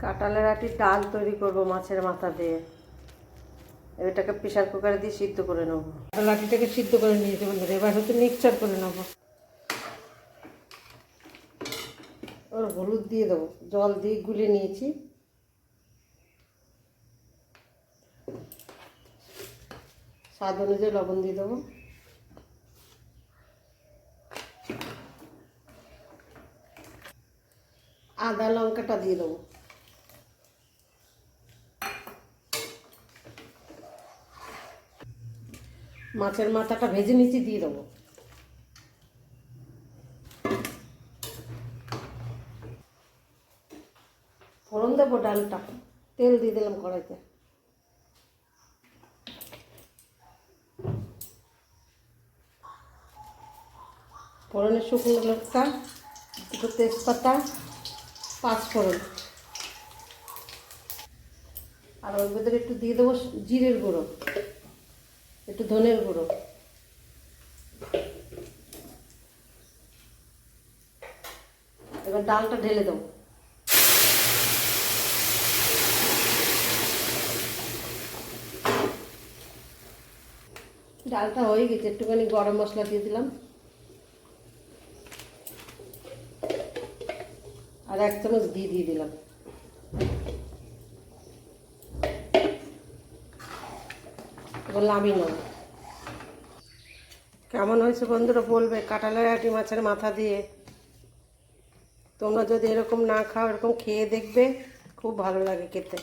কাঁঠালের আটির ডাল তৈরি করব মাছের মাথা দিয়ে। এটাকে প্রেসার কুকারে দিয়ে সিদ্ধ করে নেব। কাঁঠাল আটিটাকে সিদ্ধ করে নিয়েছি বন্ধুরা, এবার হচ্ছে মিক্সচার করে নেব। ওর হলুদ দিয়ে দেবো, জল দিয়ে গুলে নিয়েছি। স্বাদ অনুযায়ী লবণ দিয়ে দেবো। আদা লঙ্কাটা দিয়ে দেবো। মাছের মাথাটা ভেজে নিচে দিয়ে দেবো। ফোড়ন দেবো ডালটা, তেল দিয়ে দিলাম কড়াইতে। ফোড়নের শুকনো লঙ্কা, দুটো তেজপাতা, পাঁচফোড়ন, আর ওর ভেতরে একটু দিয়ে দেবো জিরের গুঁড়ো, একটু ধনের গুঁড়ো। এবার ডালটা ঢেলে দেবো। ডালটা হয়ে গেছে, একটুখানি গরম মশলা দিয়ে দিলাম, আর 1 চামচ ঘি দিয়ে দিলাম। এবার নামিয়ে নেব। কেমন হয়েছে বন্ধুরা বলবে কাঁঠালের আটি মাছের মাথা দিয়ে। তোমরা যদি এরকম না খাও, এরকম খেয়ে দেখবে, খুব ভালো লাগে খেতে।